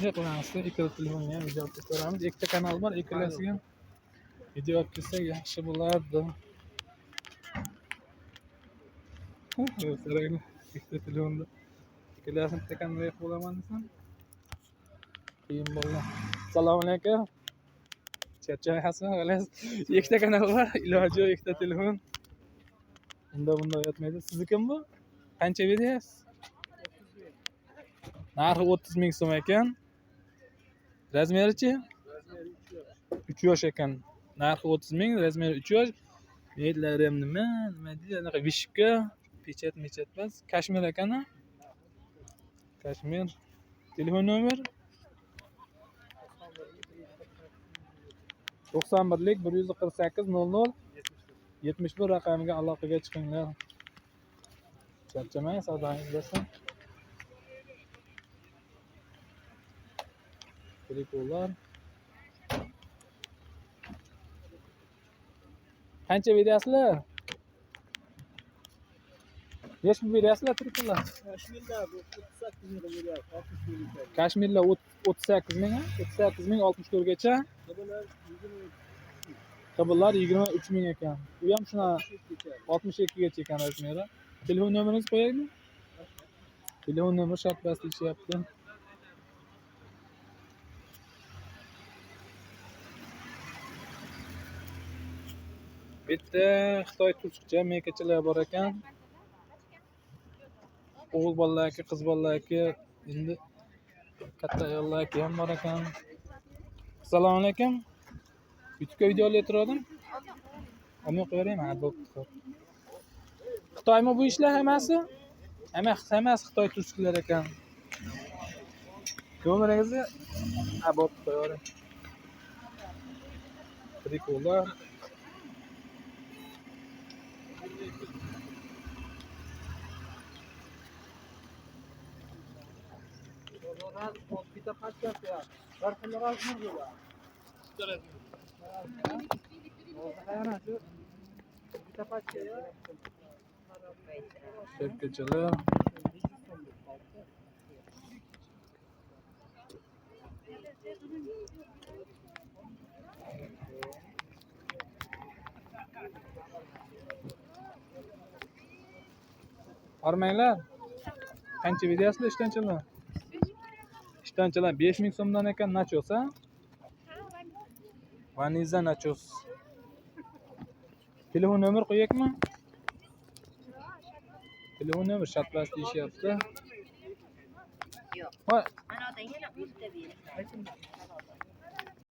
Yaqinlasida ikkala telefonga ham video olib ko'ramiz. Ikkita kanal bor, ikkalasiga ham video olib kelsak yaxshi bo'lardi. Sarayli ikkita telefonda ikkalasini bitta kanalga qo'yaman desam qiyin bo'ldi. Assalomu alaykum. Charchayapsizmi? Xolos ikkita kanal bor, iloji yo'q ikkita telefon. Unda bunda yotmaydi. Siznikimi bu? Qancha berasiz? Narxi 30 ming so'm ekan. Razmerichi? 3 yosh ekan. Narxi 30 ming, razmeri 3 yosh. Medlari ham nima deydi? Anaqa vishka, pechat emas. Kashmir ekan-a? Kashmir. Telefon nomer 91lik 148 00 71 raqamiga aloqaga chiqinglar. Charchamang, savdoingiz bo'lsin. Telefonlar. Qancha berasizlar? Necha pul berasizlar telefonlar? Kashmirlar 38 ming, 38 ming 64 gacha. Qabillar 23 ming ekan. Bu ham shuna 62 gacha ekan razmeri. Telefon nomeringizni qo'yaymi? Telefon nomeri shart bas deyapti. Bitta Xitoy turkcha mekachalar bor ekan. O'g'il bolalarga, qiz bolalarga, endi katta ayollarga ham bor ekan. Assalomu alaykum. YouTube'ga video olayotgandim. Olmay qo'yaraymi? Ha, bo'pti. Xitoymi bu ishlar hammasi? Hammasi Xitoy turkchilar ekan. Nomeringizni ha, bo'pti qo'yavering. Prikollar. Bitta paskasi ya. Bir xil razmer bo'lar. Bitta paska ya. Şirketçiler. Armaylar. Qancha videosida ishtonchilar? Ishtonchilar 5000 so'mdan ekan nachos ha? Vaniza nachos. Telefon nomer qo'yaylikmi? Telefon nomer shart bas deyishyapti. Yo'q. Voy. Ana odamga 10 ta bering.